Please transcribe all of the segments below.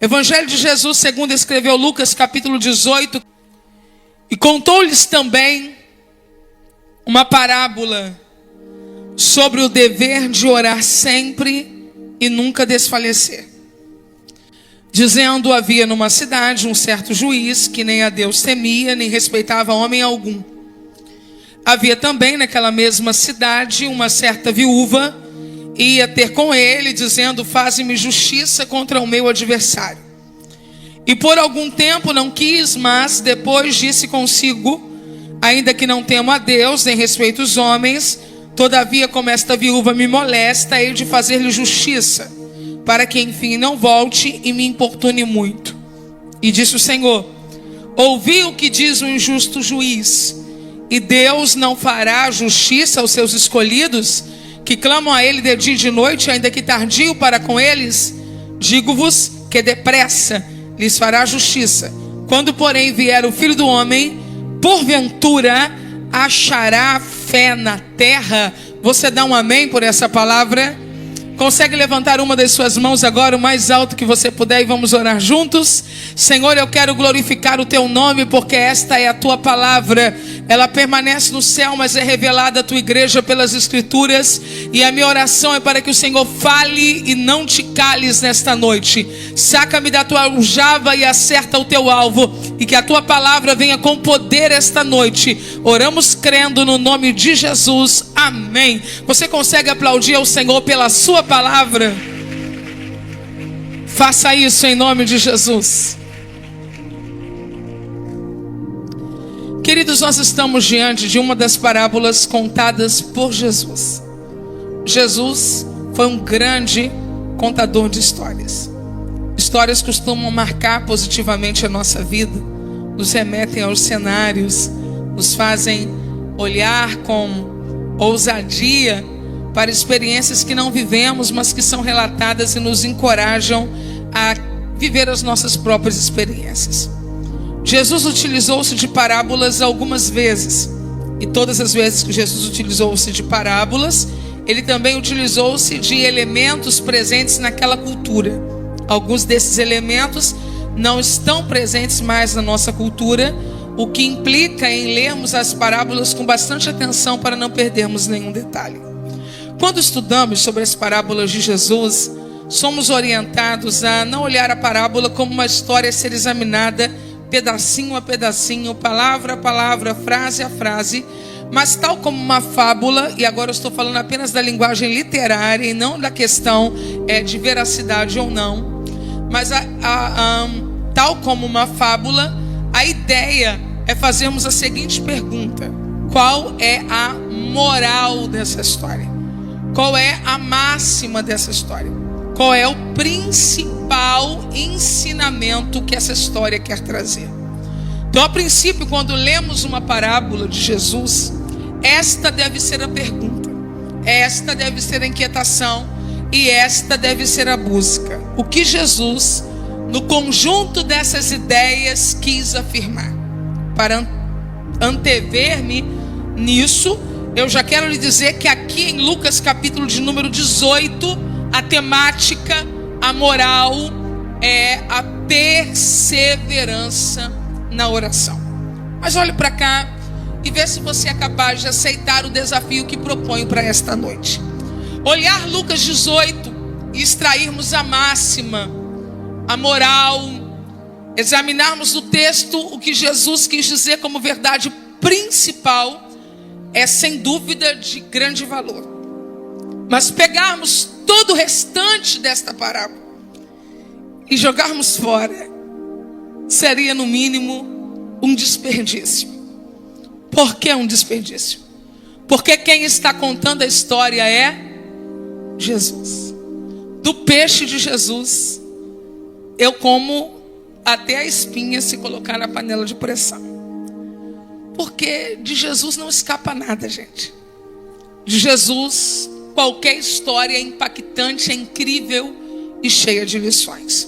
Evangelho de Jesus, segundo escreveu Lucas, capítulo 18. E contou-lhes também uma parábola sobre o dever de orar sempre e nunca desfalecer. Dizendo, havia numa cidade um certo juiz que nem a Deus temia, nem respeitava homem algum. Havia também naquela mesma cidade uma certa viúva, e ia ter com ele, dizendo, faze-me justiça contra o meu adversário. E por algum tempo não quis, mas depois disse consigo, ainda que não temo a Deus, nem respeito os homens, todavia como esta viúva me molesta, hei de fazer-lhe justiça, para que enfim não volte e me importune muito. E disse o Senhor, ouvi o que diz o injusto juiz, e Deus não fará justiça aos seus escolhidos, que clamam a ele de dia e de noite, ainda que tardio para com eles? Digo-vos que depressa lhes fará justiça. Quando porém vier o Filho do Homem, porventura achará fé na terra? Você dá um amém por essa palavra? Consegue levantar uma das suas mãos agora, o mais alto que você puder, e vamos orar juntos? Senhor, eu quero glorificar o teu nome, porque esta é a tua palavra. Ela permanece no céu, mas é revelada à tua igreja pelas escrituras. E a minha oração é para que o Senhor fale e não te cales nesta noite. Saca-me da tua aljava e acerta o teu alvo, e que a tua palavra venha com poder esta noite. Oramos crendo no nome de Jesus, amém. Você consegue aplaudir ao Senhor pela sua palavra? Faça isso em nome de Jesus. Queridos, nós estamos diante de uma das parábolas contadas por Jesus. Jesus foi um grande contador de histórias. Histórias costumam marcar positivamente a nossa vida, nos remetem aos cenários, nos fazem olhar com ousadia para experiências que não vivemos, mas que são relatadas e nos encorajam a viver as nossas próprias experiências. Jesus utilizou-se de parábolas algumas vezes, e todas as vezes que Jesus utilizou-se de parábolas, ele também utilizou-se de elementos presentes naquela cultura. Alguns desses elementos não estão presentes mais na nossa cultura, o que implica em lermos as parábolas com bastante atenção para não perdermos nenhum detalhe. Quando estudamos sobre as parábolas de Jesus, somos orientados a não olhar a parábola como uma história a ser examinada pedacinho a pedacinho, palavra a palavra, frase a frase, mas tal como uma fábula, e agora eu estou falando apenas da linguagem literária e não da questão de veracidade ou não, mas tal como uma fábula, a ideia é fazermos a seguinte pergunta: qual é a moral dessa história? Qual é a máxima dessa história? Qual é o principal ensinamento que essa história quer trazer? Então, a princípio, quando lemos uma parábola de Jesus, esta deve ser a pergunta, esta deve ser a inquietação e esta deve ser a busca. O que Jesus, no conjunto dessas ideias, quis afirmar? Para antever-me nisso, eu já quero lhe dizer que aqui em Lucas capítulo de número 18, a temática, a moral é a perseverança na oração. Mas olhe para cá e vê se você é capaz de aceitar o desafio que proponho para esta noite. Olhar Lucas 18 e extrairmos a máxima, a moral, examinarmos no texto o que Jesus quis dizer como verdade principal, é sem dúvida de grande valor. Mas pegarmos todo o restante desta parábola e jogarmos fora, seria no mínimo um desperdício. Por que um desperdício? Porque quem está contando a história é Jesus. Do peixe de Jesus, eu como até a espinha se colocar na panela de pressão. Porque de Jesus não escapa nada, gente. De Jesus, qualquer história é impactante, é incrível e cheia de lições.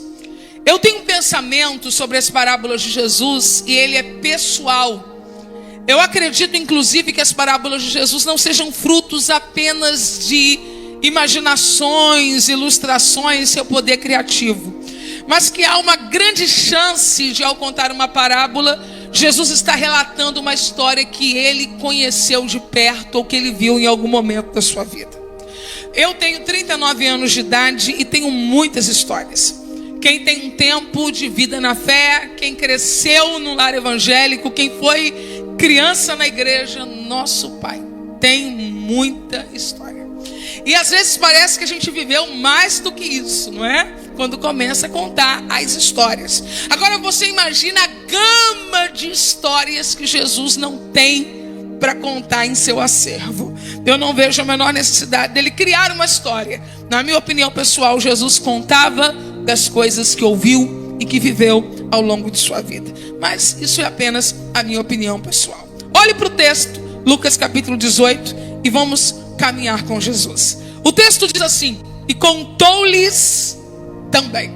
Eu tenho um pensamento sobre as parábolas de Jesus e ele é pessoal. Eu acredito, inclusive, que as parábolas de Jesus não sejam frutos apenas de imaginações, ilustrações, seu poder criativo, mas que há uma grande chance de, ao contar uma parábola, Jesus está relatando uma história que ele conheceu de perto ou que ele viu em algum momento da sua vida. Eu tenho 39 anos de idade e tenho muitas histórias. Quem tem um tempo de vida na fé, quem cresceu no lar evangélico, quem foi criança na igreja, nosso pai, tem muita história. E às vezes parece que a gente viveu mais do que isso, não é? Quando começa a contar as histórias. Agora você imagina a gama de histórias que Jesus não tem para contar em seu acervo. Eu não vejo a menor necessidade dele criar uma história. Na minha opinião pessoal, Jesus contava das coisas que ouviu e que viveu ao longo de sua vida. Mas isso é apenas a minha opinião pessoal. Olhe para o texto, Lucas capítulo 18, e vamos caminhar com Jesus. O texto diz assim: e contou-lhes também.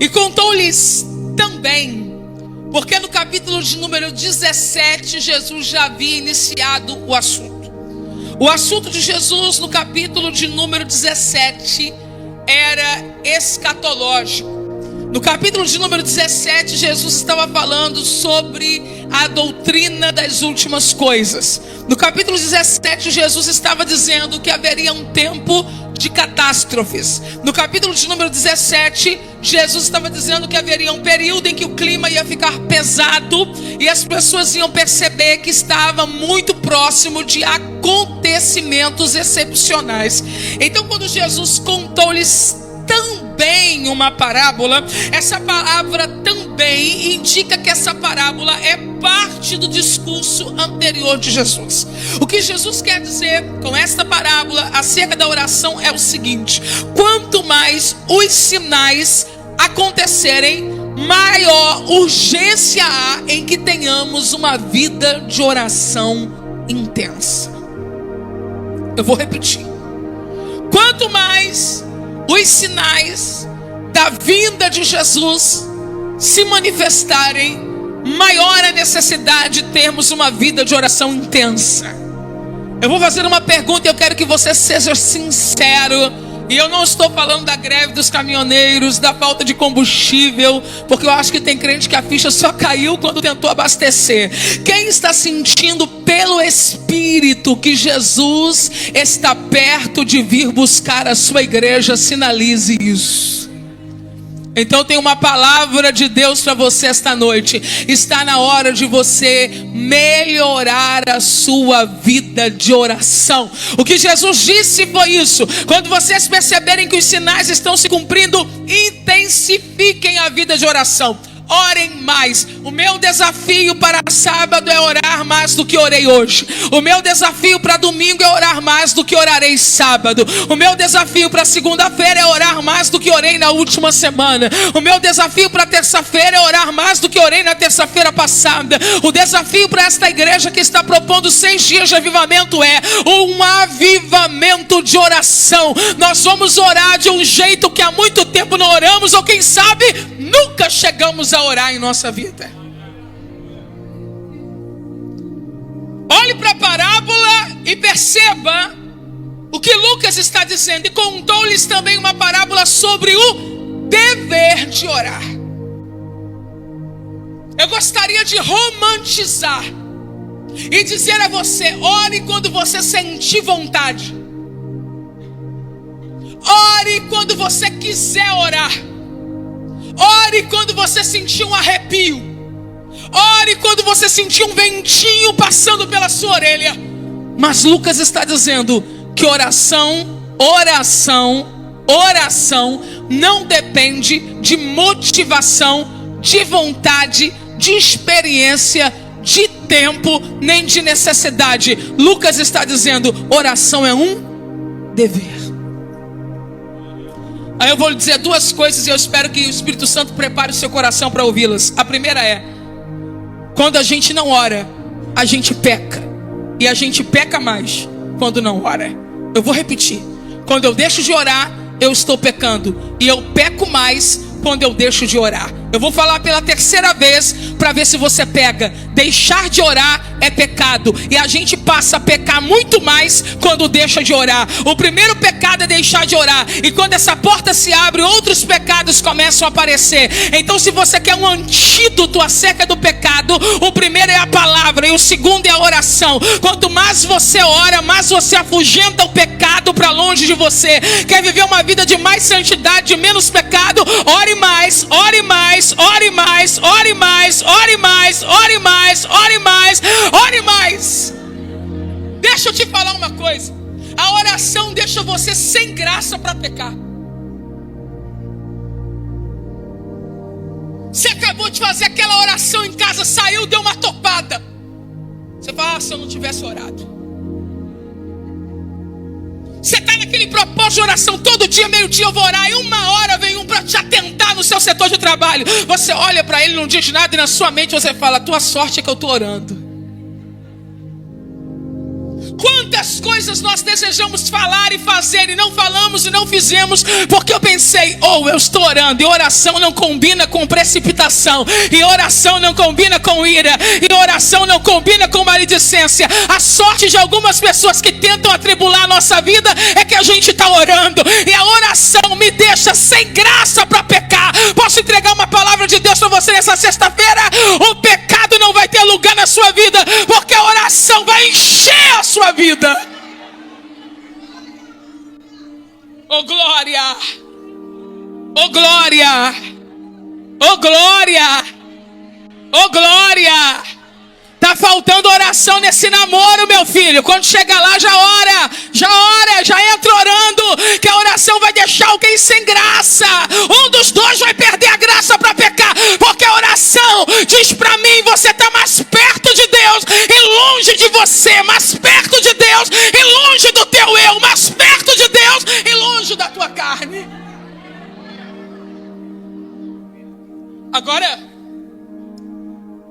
E contou-lhes também, porque no capítulo de número 17, Jesus já havia iniciado o assunto. O assunto de Jesus no capítulo de número 17 era escatológico. No capítulo de número 17, Jesus estava falando sobre a doutrina das últimas coisas. No capítulo 17, Jesus estava dizendo que haveria um tempo de catástrofes. No capítulo de número 17, Jesus estava dizendo que haveria um período em que o clima ia ficar pesado e as pessoas iam perceber que estava muito próximo de acontecimentos excepcionais. Então, quando Jesus contou-lhes também uma parábola, essa palavra também indica que essa parábola é parte do discurso anterior de Jesus. O que Jesus quer dizer com esta parábola acerca da oração é o seguinte: quanto mais os sinais acontecerem, maior urgência há em que tenhamos uma vida de oração intensa. Eu vou repetir: quanto mais os sinais da vinda de Jesus se manifestarem, maior a necessidade de termos uma vida de oração intensa. Eu vou fazer uma pergunta e eu quero que você seja sincero. E eu não estou falando da greve dos caminhoneiros, da falta de combustível, porque eu acho que tem crente que a ficha só caiu quando tentou abastecer. Quem está sentindo pelo Espírito que Jesus está perto de vir buscar a sua igreja, sinalize isso. Então tem uma palavra de Deus para você esta noite. Está na hora de você melhorar a sua vida de oração. O que Jesus disse foi isso: quando vocês perceberem que os sinais estão se cumprindo, intensifiquem a vida de oração. Orem mais. O meu desafio para sábado é orar mais do que orei hoje. O meu desafio para domingo é orar mais do que orarei sábado. O meu desafio para segunda-feira é orar mais do que orei na última semana. O meu desafio para terça-feira é orar mais do que orei na terça-feira passada. O desafio para esta igreja que está propondo 6 dias de avivamento é um avivamento de oração. Nós vamos orar de um jeito que há muito tempo não oramos, ou quem sabe nunca chegamos a orar em nossa vida. Olhe para a parábola e perceba o que Lucas está dizendo. E contou-lhes também uma parábola sobre o dever de orar. Eu gostaria de romantizar e dizer a você: ore quando você sentir vontade. Ore quando você quiser orar. Ore quando você sentir um arrepio. Ore quando você sentir um ventinho passando pela sua orelha. Mas Lucas está dizendo que oração não depende de motivação, de vontade, de experiência, de tempo, nem de necessidade. Lucas está dizendo: oração é um dever. Aí eu vou lhe dizer 2 coisas e eu espero que o Espírito Santo prepare o seu coração para ouvi-las. A primeira é: quando a gente não ora, a gente peca. E a gente peca mais quando não ora. Eu vou repetir: quando eu deixo de orar, eu estou pecando. E eu peco mais quando eu deixo de orar. Eu vou falar pela terceira vez para ver se você pega. Deixar de orar é pecado. E a gente passa a pecar muito mais quando deixa de orar. O primeiro pecado é deixar de orar. E quando essa porta se abre, outros pecados começam a aparecer. Então, se você quer um antídoto acerca do pecado, o primeiro é a palavra e o segundo é a oração. Quanto mais você ora, mais você afugenta o pecado para longe de você. Quer viver uma vida de mais santidade, de menos pecado? Ore mais, ore mais. Ore mais, ore mais, ore mais, ore mais, ore mais, ore mais. Deixa eu te falar uma coisa. A oração deixa você sem graça para pecar. Você acabou de fazer aquela oração em casa, saiu, deu uma topada. Você fala, se eu não tivesse orado. Você está naquele propósito de oração, todo dia, meio-dia eu vou orar, e uma hora vem um para te atentar no seu setor de trabalho. Você olha para ele, não diz nada, e na sua mente você fala, tua sorte é que eu estou orando. Quantas coisas nós desejamos falar e fazer, e não falamos e não fizemos, porque eu pensei, eu estou orando, e oração não combina com precipitação, e oração não combina com ira, e oração não combina com maledicência. A sorte de algumas pessoas que tentam atribular a nossa vida é que a gente está orando, e a oração me deixa sem graça para pecar. Posso entregar uma palavra de Deus para você nessa sexta-feira? O pecado não vai ter lugar na sua vida, porque a oração vai encher a sua vida. Oh glória, oh glória, oh glória, oh glória. Tá faltando oração nesse namoro, meu filho. Quando chega lá, já ora, já entra orando, que a oração vai deixar alguém sem graça. Um dos dois vai perder a graça para pecar, porque a oração diz para mim, você está mais perto de Deus e longe de você, mais perto de Deus e longe do teu eu, mais perto de Deus e longe da tua carne. Agora,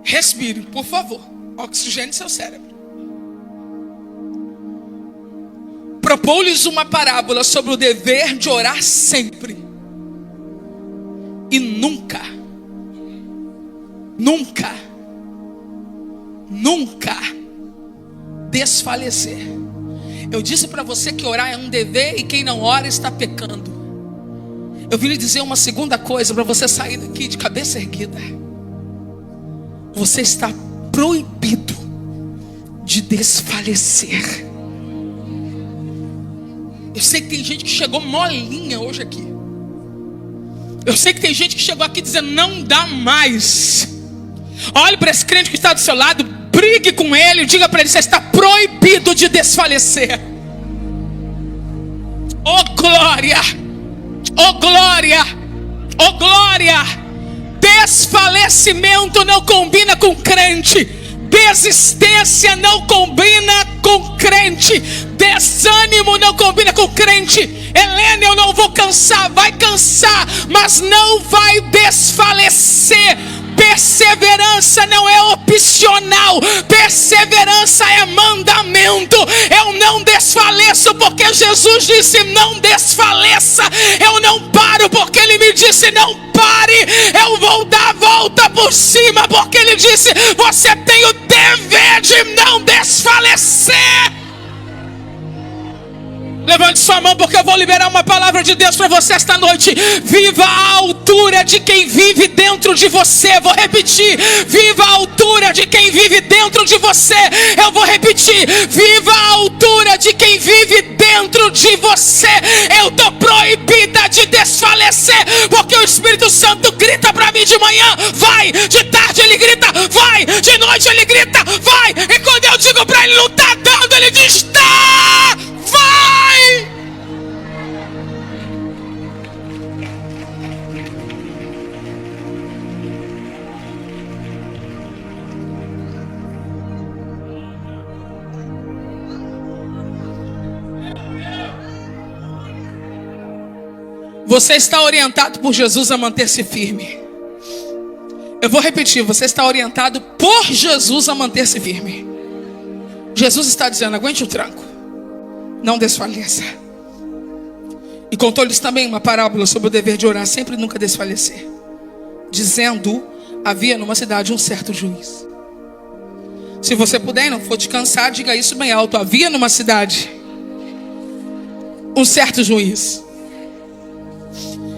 respire, por favor. Oxigênio seu cérebro. Propôs-lhes uma parábola sobre o dever de orar sempre e nunca desfalecer. Eu disse para você que orar é um dever e quem não ora está pecando. Eu vim lhe dizer uma segunda coisa para você sair daqui de cabeça erguida. Você está proibido de desfalecer. Eu sei que tem gente que chegou molinha hoje aqui. Eu sei que tem gente que chegou aqui dizendo, não dá mais. Olhe para esse crente que está do seu lado, brigue com ele, diga para ele, você está proibido de desfalecer. Oh glória, oh glória, oh glória. Desfalecimento não combina com crente. Desistência não combina com crente. Desânimo não combina com crente. Helena, eu não vou cansar. Vai cansar, mas não vai desfalecer. Perseverança não é opcional. Perseverança é mandamento. Eu não desfaleço porque Jesus disse não desfaleça. Eu não paro porque Ele me disse não pare. Eu vou dar a volta por cima porque Ele disse você tem o dever de não desfalecer. Levante sua mão porque eu vou liberar uma palavra de Deus para você esta noite. Viva a altura de quem vive dentro de você. Vou repetir. Viva a altura de quem vive dentro de você. Eu vou repetir. Viva a altura de quem vive dentro de você. Eu estou proibida de desfalecer porque o Espírito Santo grita para mim de manhã. Vai. De tarde ele grita. Vai. De noite ele grita. Vai. E quando eu digo para ele não está dando, ele diz tá. Vai! Você está orientado por Jesus a manter-se firme. Eu vou repetir, você está orientado por Jesus a manter-se firme. Jesus está dizendo, aguente o tranco. Não desfaleça. E contou-lhes também uma parábola sobre o dever de orar sempre e nunca desfalecer. dizendo: havia numa cidade um certo juiz. Se você puder e não for te cansar, diga isso bem alto: havia numa cidade um certo juiz.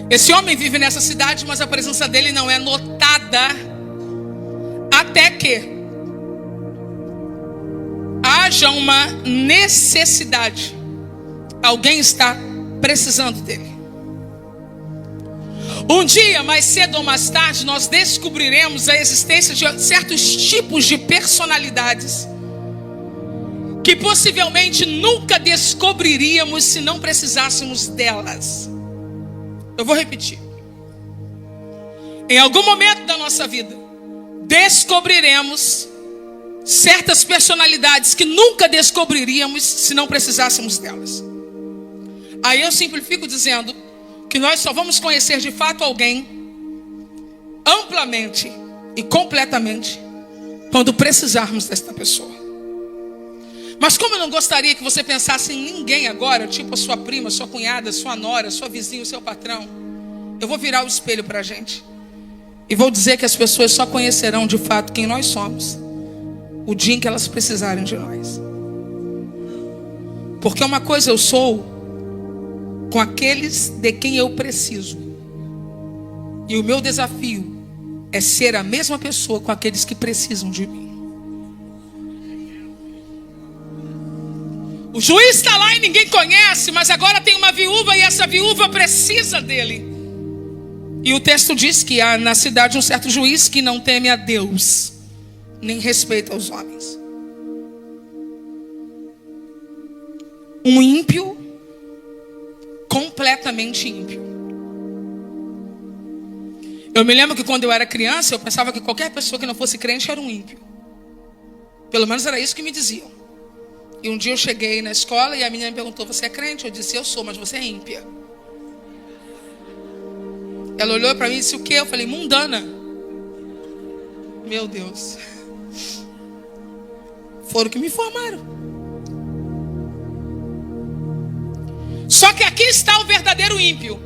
Esse homem vive nessa cidade, mas a presença dele não é notada até que haja uma necessidade. Alguém está precisando dele. Um dia, mais cedo ou mais tarde, nós descobriremos a existência de certos tipos de personalidades que possivelmente nunca descobriríamos se não precisássemos delas. Eu vou repetir. Em algum momento da nossa vida, descobriremos certas personalidades que nunca descobriríamos se não precisássemos delas. Aí eu simplifico dizendo que nós só vamos conhecer de fato alguém amplamente e completamente quando precisarmos desta pessoa. Mas como eu não gostaria que você pensasse em ninguém agora, tipo a sua prima, sua cunhada, sua nora, sua vizinha, o seu patrão, eu vou virar o espelho para a gente e vou dizer que as pessoas só conhecerão de fato quem nós somos o dia em que elas precisarem de nós. Porque uma coisa eu sou com aqueles de quem eu preciso, e o meu desafio é ser a mesma pessoa com aqueles que precisam de mim. O juiz está lá e ninguém conhece, mas agora tem uma viúva e essa viúva precisa dele. E o texto diz que há na cidade um certo juiz que não teme a Deus, nem respeita os homens. Um ímpio, completamente ímpio. Eu me lembro que quando eu era criança, eu pensava que qualquer pessoa que não fosse crente era um ímpio. Pelo menos era isso que me diziam. E um dia eu cheguei na escola e a menina me perguntou: você é crente? Eu disse: eu sou, mas você é ímpia. Ela olhou para mim e disse: o quê? Eu falei: mundana. Meu Deus. Foram que me informaram. Só que aqui está o verdadeiro ímpio.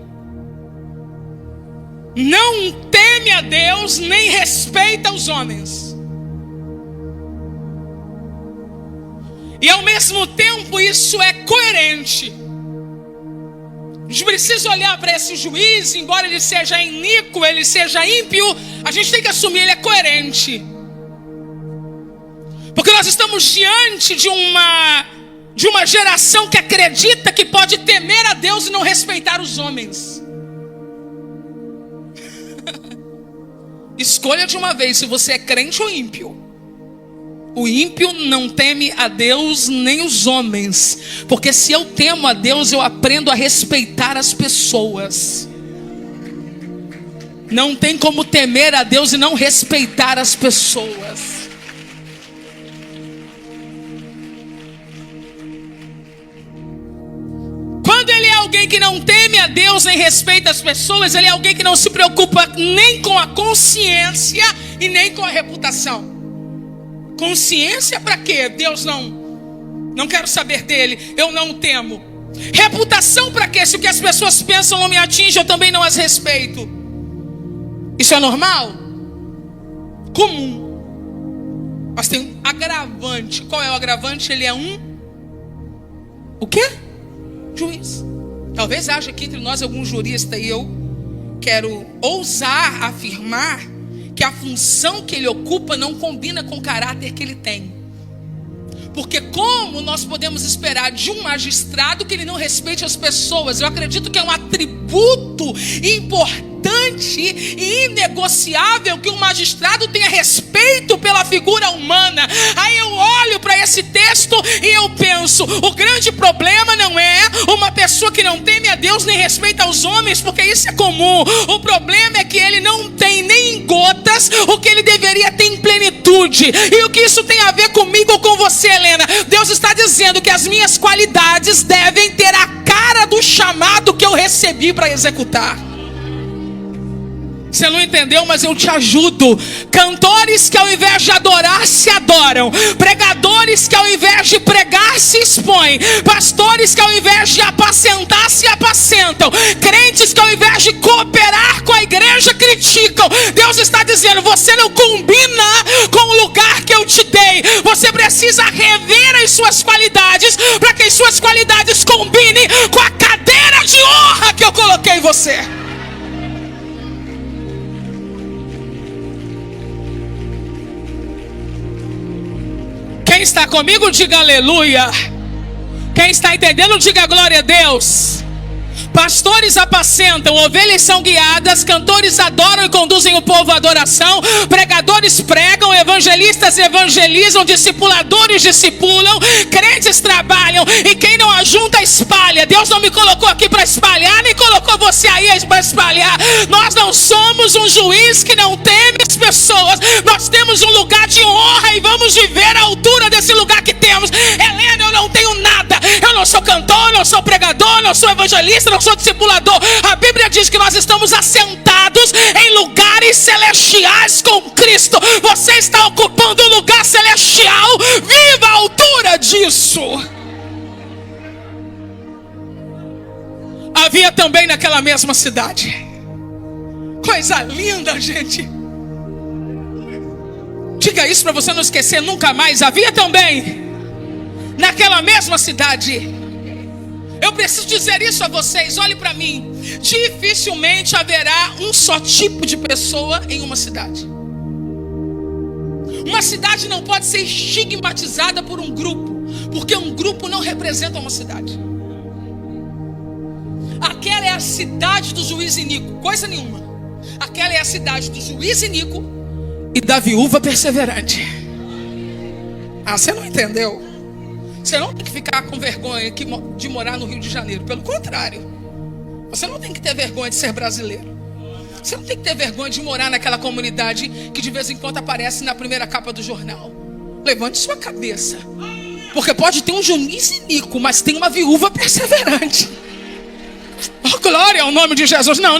Não teme a Deus, nem respeita os homens. E ao mesmo tempo isso é coerente. A gente precisa olhar para esse juiz, embora ele seja iníquo, ele seja ímpio, a gente tem que assumir, ele é coerente. Porque nós estamos diante de uma geração que acredita que pode temer a Deus e não respeitar os homens. Escolha de uma vez se você é crente ou ímpio. O ímpio não teme a Deus nem os homens, porque se eu temo a Deus, eu aprendo a respeitar as pessoas. Não tem como temer a Deus e não respeitar as pessoas. Quando ele é alguém que não teme a Deus nem respeita as pessoas, ele é alguém que não se preocupa nem com a consciência e nem com a reputação. Consciência para quê? Deus não quero saber dele, eu não o temo. Reputação para quê? Se o que as pessoas pensam não me atinge, eu também não as respeito. Isso é normal? Comum. Mas tem um agravante. Qual é o agravante? Ele é o quê? Juiz. Talvez haja aqui entre nós algum jurista, e eu quero ousar afirmar que a função que ele ocupa não combina com o caráter que ele tem. Porque como nós podemos esperar de um magistrado que ele não respeite as pessoas? Eu acredito que é um atributo importante e inegociável que um magistrado tenha respeito pela figura humana. Aí eu olho para esse texto e eu penso: o grande problema não é uma pessoa que não teme a Deus nem respeita os homens, porque isso é comum. O problema é que ele não tem nem em gotas o que ele deveria ter em plenitude. E o que isso tem a ver comigo ou com você, Helena? Deus está dizendo que as minhas qualidades devem ter a cara do chamado que eu recebi para executar. Você não entendeu, mas eu te ajudo. Cantores que ao invés de adorar, se adoram. Pregadores que ao invés de pregar, se expõem. Pastores que ao invés de apacentar, se apacentam. Crentes que ao invés de cooperar com a igreja, criticam. Deus está dizendo: você não combina com o lugar que eu te dei. Você precisa rever as suas qualidades, para que as suas qualidades combinem com a cadeira de honra que eu coloquei em você. Quem está comigo, diga aleluia. Quem está entendendo, diga glória a Deus. Pastores apacentam, ovelhas são guiadas, cantores adoram e conduzem o povo à adoração, pregadores pregam, evangelistas evangelizam, discipuladores discipulam, crentes trabalham, e quem não ajunta espalha. Deus não me colocou aqui para espalhar, nem colocou você aí para espalhar. Nós não somos um juiz que não teme as pessoas. Nós temos um lugar de honra e vamos viver à altura desse lugar que temos. Helena, eu não tenho nada. Eu não sou cantor, não sou pregador, não sou evangelista, não sou discipulador. A Bíblia diz que nós estamos assentados em lugares celestiais com Cristo. Você está ocupando um lugar celestial. Viva a altura disso. Havia também naquela mesma cidade, coisa linda, gente. Diga isso para você não esquecer nunca mais. Havia também naquela mesma cidade. Eu preciso dizer isso a vocês, olhe para mim. Dificilmente haverá um só tipo de pessoa em uma cidade. Uma cidade não pode ser estigmatizada por um grupo, porque um grupo não representa uma cidade. Aquela é a cidade do juiz iníquo, coisa nenhuma. Aquela é a cidade do juiz iníquo e da viúva perseverante. Ah, você não entendeu? Você não tem que ficar com vergonha de morar no Rio de Janeiro. Pelo contrário, você não tem que ter vergonha de ser brasileiro. Você não tem que ter vergonha de morar naquela comunidade que de vez em quando aparece na primeira capa do jornal. Levante sua cabeça, porque pode ter um juiz iníquo, mas tem uma viúva perseverante. Oh, glória ao nome de Jesus. Não.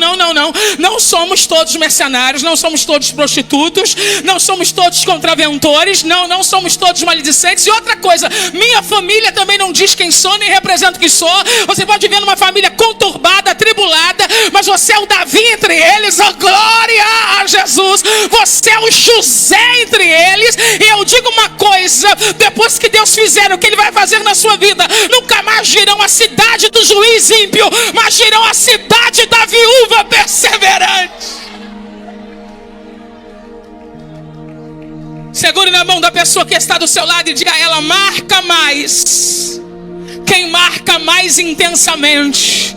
Não somos todos mercenários, não somos todos prostitutos, não somos todos contraventores, não somos todos maledicentes. E outra coisa, minha família também não diz quem sou, nem representa o que sou. Você pode ver numa família conturbada, atribulada, mas você é o Davi entre eles. Oh, glória a Jesus. Você é o José entre eles. E eu digo uma coisa: depois que Deus fizer o que Ele vai fazer na sua vida, nunca mais dirão a cidade do juiz ímpio, mas dirão a cidade da viúva perseverante. Segure na mão da pessoa que está do seu lado e diga a ela: marca mais quem marca mais intensamente.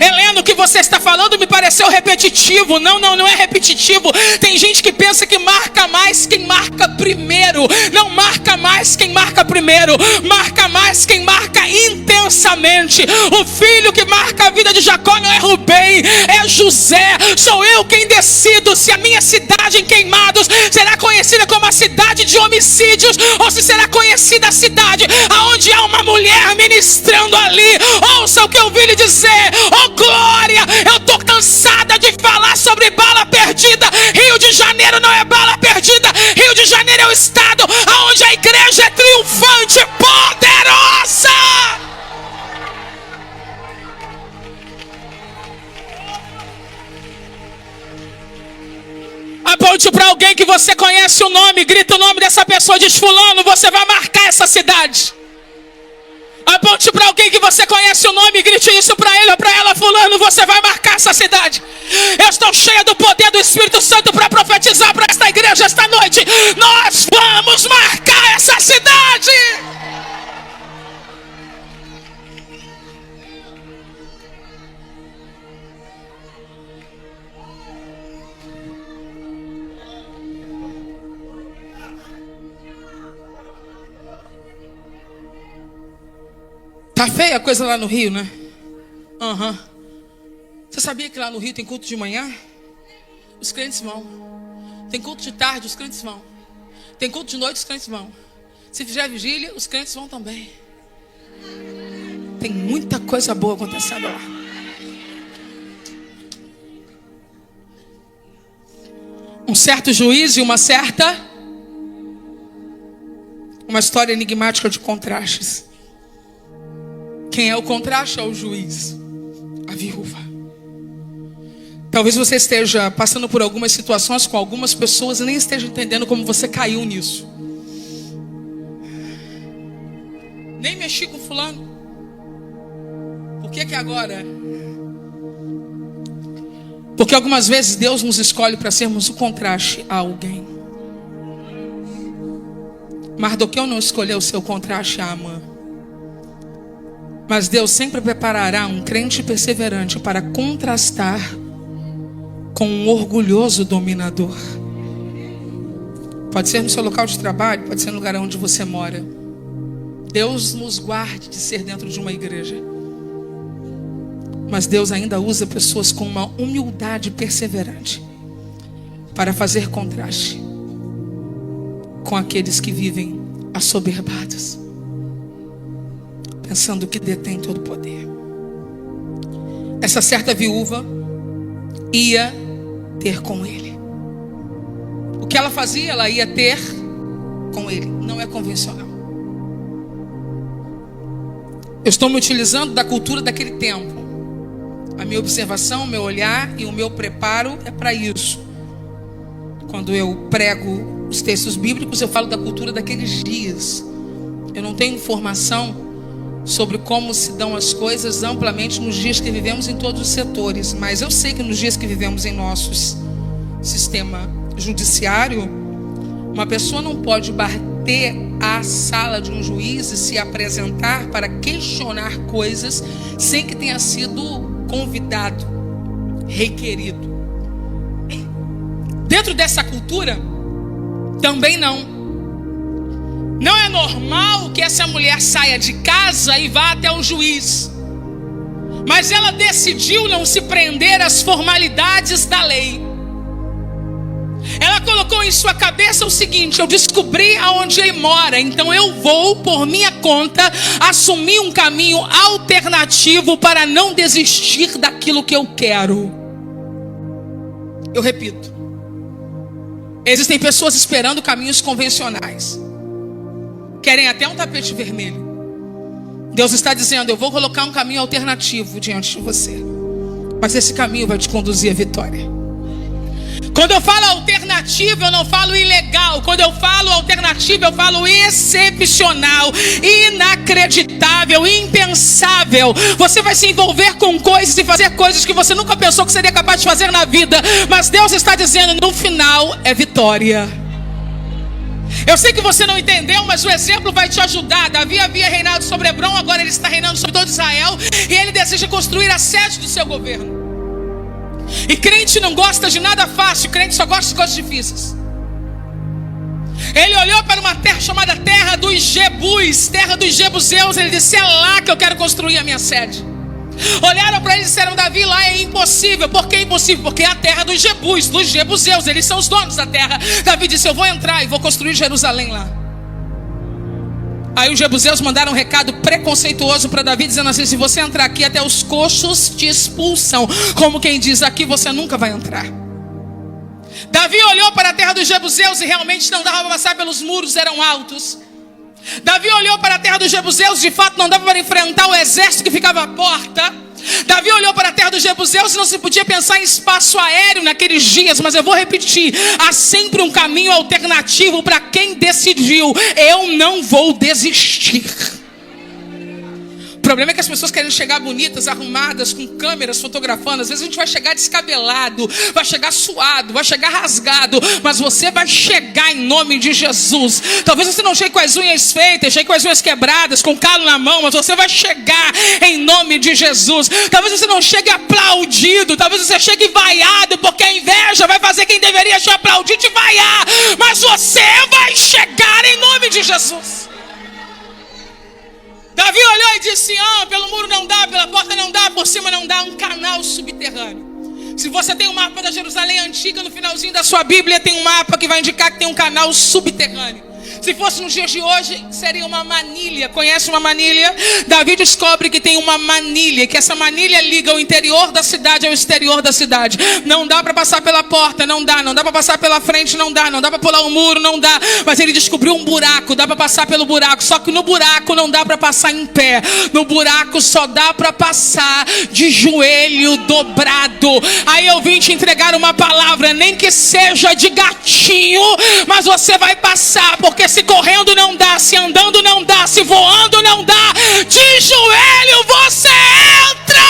Helena, o que você está falando me pareceu repetitivo. Não é repetitivo. Tem gente que pensa que marca mais quem marca primeiro. Não marca mais quem marca primeiro. Marca mais quem marca intensamente. O filho que marca a vida de Jacó não é Rubem, é José. Sou eu quem decido se a minha cidade em Queimados será conhecida como a cidade de homicídios, ou se será conhecida a cidade onde há uma mulher ministrando ali. Ouça o que eu vi lhe dizer. Oh, glória, eu estou cansada de falar sobre bala perdida. Rio de Janeiro não é bala perdida. Rio de Janeiro é o estado onde a igreja é triunfante, poderosa. Aponte para alguém que você conhece o nome, grita o nome dessa pessoa, diz: fulano, você vai marcar essa cidade. Aponte para alguém que você conhece o nome e grite isso para ele ou para ela: fulano, você vai marcar essa cidade. Eu estou cheia do poder do Espírito Santo para profetizar para esta igreja esta noite. Nós vamos marcar essa cidade. Tá feia a coisa lá no Rio, né? Você sabia que lá no Rio tem culto de manhã? Os crentes vão. Tem culto de tarde, os crentes vão. Tem culto de noite, os crentes vão. Se fizer vigília, os crentes vão também. Tem muita coisa boa acontecendo lá. Um certo juiz e uma história enigmática de contrastes. Quem é o contraste? É o juiz, a viúva. Talvez você esteja passando por algumas situações com algumas pessoas e nem esteja entendendo como você caiu nisso. Nem mexi com fulano. Por que agora? Porque algumas vezes Deus nos escolhe para sermos o contraste a alguém. Mardoqueu não escolheu ser o contraste a Amã. Mas Deus sempre preparará um crente perseverante para contrastar com um orgulhoso dominador. Pode ser no seu local de trabalho, pode ser no lugar onde você mora. Deus nos guarde de ser dentro de uma igreja. Mas Deus ainda usa pessoas com uma humildade perseverante para fazer contraste com aqueles que vivem assoberbados, pensando que detém todo o poder. Essa certa viúva ia ter com ele. O que ela fazia, ela ia ter com ele. Não é convencional. Eu estou me utilizando da cultura daquele tempo. A minha observação, o meu olhar e o meu preparo é para isso. Quando eu prego os textos bíblicos, eu falo da cultura daqueles dias. Eu não tenho informação sobre como se dão as coisas amplamente nos dias que vivemos em todos os setores. Mas eu sei que nos dias que vivemos em nosso sistema judiciário, uma pessoa não pode bater à sala de um juiz e se apresentar para questionar coisas sem que tenha sido convidado, requerido. Dentro dessa cultura, também não é normal que essa mulher saia de casa e vá até o juiz. Mas ela decidiu não se prender às formalidades da lei. Ela colocou em sua cabeça o seguinte: eu descobri aonde ele mora, então eu vou, por minha conta, assumir um caminho alternativo para não desistir daquilo que eu quero. Eu repito, existem pessoas esperando caminhos convencionais, querem até um tapete vermelho. Deus está dizendo: eu vou colocar um caminho alternativo diante de você, mas esse caminho vai te conduzir à vitória. Quando eu falo alternativo, eu não falo ilegal. Quando eu falo alternativo, eu falo excepcional, inacreditável, impensável. Você vai se envolver com coisas e fazer coisas que você nunca pensou que seria capaz de fazer na vida. Mas Deus está dizendo: no final é vitória. Eu sei que você não entendeu, mas o exemplo vai te ajudar. Davi havia reinado sobre Hebrom, agora ele está reinando sobre todo Israel. E ele deseja construir a sede do seu governo. E crente não gosta de nada fácil, crente só gosta de coisas difíceis. Ele olhou para uma terra chamada terra dos Jebus, terra dos Jebuseus. Ele disse: é lá que eu quero construir a minha sede. Olharam para ele e disseram: Davi, lá é impossível. Por que impossível? Porque é a terra dos Jebus, dos Jebuseus, eles são os donos da terra. Davi disse: eu vou entrar e vou construir Jerusalém lá. Aí os jebuseus mandaram um recado preconceituoso para Davi, dizendo assim: se você entrar aqui, até os coxos te expulsam. Como quem diz: aqui você nunca vai entrar. Davi olhou para a terra dos jebuseus e realmente não dava para passar pelos muros, eram altos. Davi olhou para a terra dos jebuseus, de fato não dava para enfrentar o exército que ficava à porta. Davi olhou para a terra dos jebuseus e não se podia pensar em espaço aéreo naqueles dias. Mas eu vou repetir: há sempre um caminho alternativo para quem decidiu: eu não vou desistir. O problema é que as pessoas querem chegar bonitas, arrumadas, com câmeras fotografando. Às vezes a gente vai chegar descabelado, vai chegar suado, vai chegar rasgado. Mas você vai chegar em nome de Jesus. Talvez você não chegue com as unhas feitas, chegue com as unhas quebradas, com calo na mão, mas você vai chegar em nome de Jesus. Talvez você não chegue aplaudido, talvez você chegue vaiado, porque a inveja vai fazer quem deveria te aplaudir te vaiar. Mas você vai chegar em nome de Jesus. Davi olhou e disse: pelo muro não dá, pela porta não dá, por cima não dá, um canal subterrâneo. Se você tem um mapa da Jerusalém antiga, no finalzinho da sua Bíblia tem um mapa que vai indicar que tem um canal subterrâneo. Se fosse nos dias de hoje, seria uma manilha. Conhece uma manilha? Davi descobre que tem uma manilha, que essa manilha liga o interior da cidade ao exterior da cidade. Não dá para passar pela porta, não dá para passar pela frente, não dá para pular um muro, não dá. Mas ele descobriu um buraco, dá para passar pelo buraco. Só que no buraco não dá para passar em pé. No buraco só dá para passar de joelho dobrado. Aí eu vim te entregar uma palavra, nem que seja de gatinho, mas você vai passar, porque se correndo não dá, se andando não dá, se voando não dá, de joelho você entra.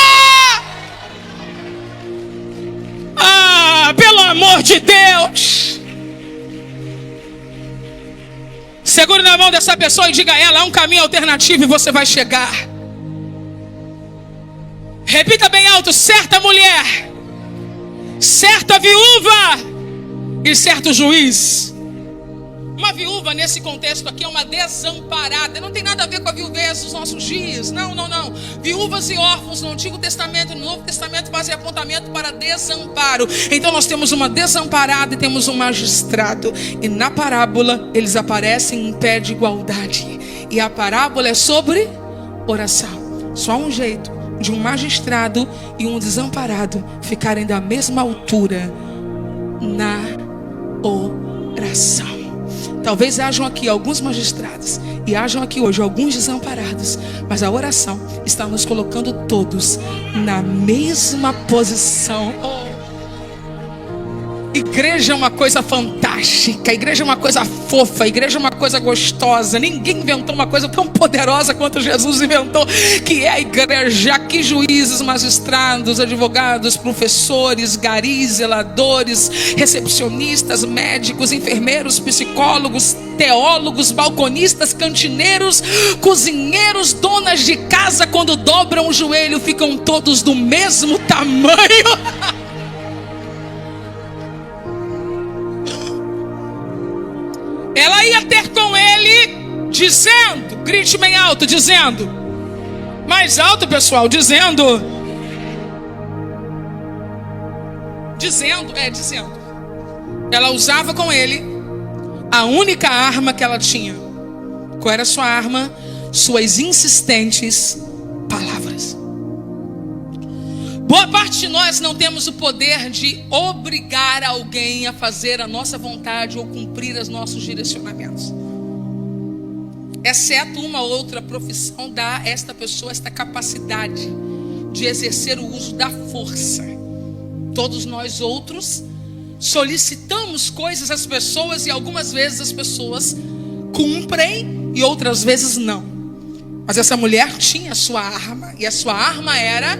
Ah, pelo amor de Deus. Segure na mão dessa pessoa e diga a ela: há um caminho alternativo e você vai chegar. Repita bem alto: certa mulher, certa viúva e certo juiz. Uma viúva nesse contexto aqui é uma desamparada. Não tem nada a ver com a viuvez dos nossos dias. Não. Viúvas e órfãos no Antigo Testamento e no Novo Testamento fazem apontamento para desamparo. Então nós temos uma desamparada e temos um magistrado. E na parábola eles aparecem em pé de igualdade. E a parábola é sobre oração. Só um jeito de um magistrado e um desamparado ficarem da mesma altura na oração. Talvez hajam aqui alguns magistrados e hajam aqui hoje alguns desamparados, mas a oração está nos colocando todos na mesma posição. Igreja é uma coisa fantástica, igreja é uma coisa fofa, igreja é uma coisa gostosa. Ninguém inventou uma coisa tão poderosa quanto Jesus inventou, que é a igreja. Aqui juízes, magistrados, advogados, professores, garis, zeladores, recepcionistas, médicos, enfermeiros, psicólogos, teólogos, balconistas, cantineiros, cozinheiros, donas de casa, quando dobram o joelho, ficam todos do mesmo tamanho. Ela ia ter com ele, dizendo, grite bem alto, dizendo, mais alto pessoal, dizendo, ela usava com ele a única arma que ela tinha. Qual era a sua arma? Suas insistentes palavras. Boa parte de nós não temos o poder de obrigar alguém a fazer a nossa vontade ou cumprir os nossos direcionamentos. Exceto uma outra profissão dá a esta pessoa esta capacidade de exercer o uso da força. Todos nós outros solicitamos coisas às pessoas e algumas vezes as pessoas cumprem e outras vezes não. Mas essa mulher tinha a sua arma, e a sua arma era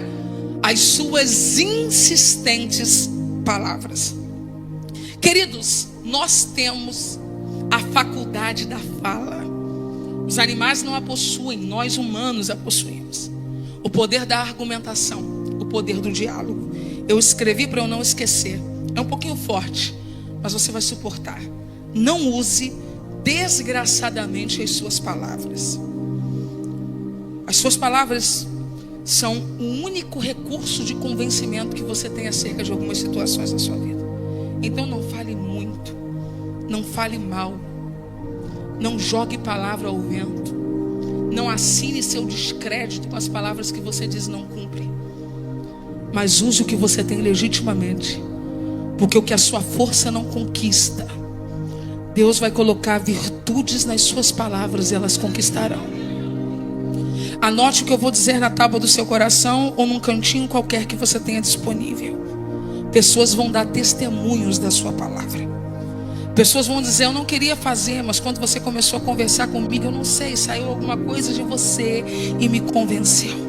as suas insistentes palavras. Queridos, nós temos a faculdade da fala. Os animais não a possuem, nós humanos a possuímos. O poder da argumentação, o poder do diálogo. Eu escrevi para eu não esquecer. É um pouquinho forte, mas você vai suportar. Não use desgraçadamente as suas palavras. As suas palavras são o único recurso de convencimento que você tem acerca de algumas situações na sua vida. Então não fale muito, não fale mal, não jogue palavra ao vento, não assine seu descrédito com as palavras que você diz não cumpre. Mas use o que você tem legitimamente, porque o que a sua força não conquista, Deus vai colocar virtudes nas suas palavras e elas conquistarão. Anote o que eu vou dizer na tábua do seu coração ou num cantinho qualquer que você tenha disponível. Pessoas vão dar testemunhos da sua palavra. Pessoas vão dizer: eu não queria fazer, mas quando você começou a conversar comigo, eu não sei, saiu alguma coisa de você e me convenceu.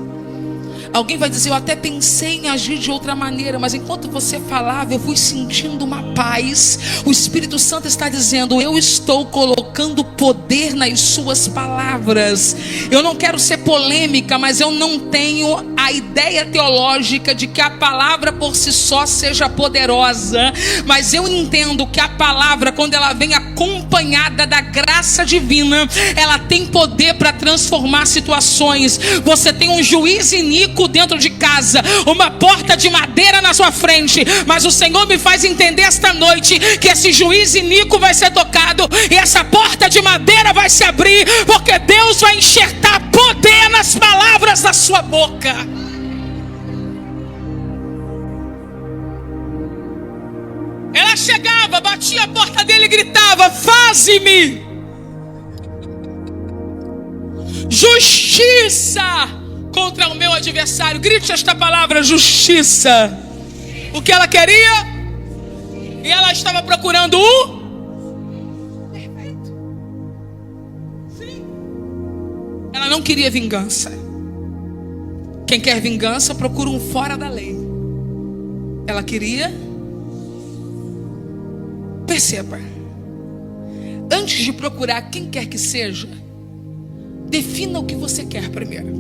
Alguém vai dizer: eu até pensei em agir de outra maneira, mas enquanto você falava, eu fui sentindo uma paz. O Espírito Santo está dizendo: eu estou colocando poder nas suas palavras. Eu não quero ser polêmica, mas eu não tenho a ideia teológica de que a palavra por si só seja poderosa. Mas eu entendo que a palavra, quando ela vem acompanhada da graça divina, ela tem poder para transformar situações. Você tem um juiz iníquo ínico dentro de casa, uma porta de madeira na sua frente, mas o Senhor me faz entender esta noite que esse juiz iníquo vai ser tocado e essa porta de madeira vai se abrir, porque Deus vai enxertar poder nas palavras da sua boca. Ela chegava, batia a porta dele e gritava: faze-me justiça contra o meu adversário. Grite esta palavra: justiça. O que ela queria? E ela estava procurando o perfeito. Sim. Ela não queria vingança. Quem quer vingança procura um fora da lei. Ela queria. Perceba, antes de procurar quem quer que seja, defina o que você quer primeiro.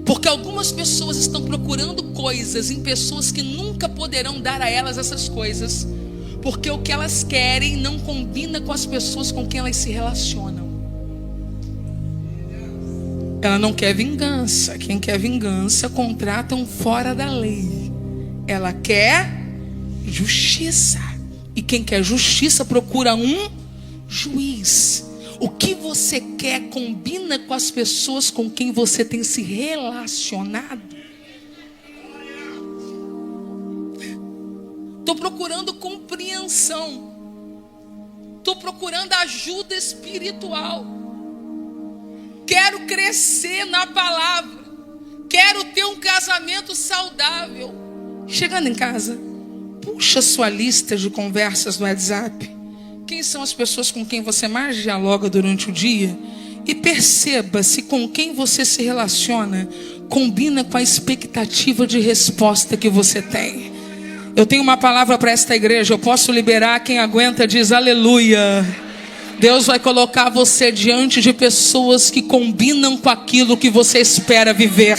Porque algumas pessoas estão procurando coisas em pessoas que nunca poderão dar a elas essas coisas, porque o que elas querem não combina com as pessoas com quem elas se relacionam. Ela não quer vingança. Quem quer vingança contrata um fora da lei. Ela quer justiça. E quem quer justiça procura um juiz. O que você quer combina com as pessoas com quem você tem se relacionado. Estou procurando compreensão. Estou procurando ajuda espiritual. Quero crescer na palavra. Quero ter um casamento saudável. Chegando em casa, puxa sua lista de conversas no WhatsApp. Quem são as pessoas com quem você mais dialoga durante o dia? E perceba se com quem você se relaciona combina com a expectativa de resposta que você tem. Eu tenho uma palavra para esta igreja. Eu posso liberar. Quem aguenta diz aleluia. Deus vai colocar você diante de pessoas que combinam com aquilo que você espera viver.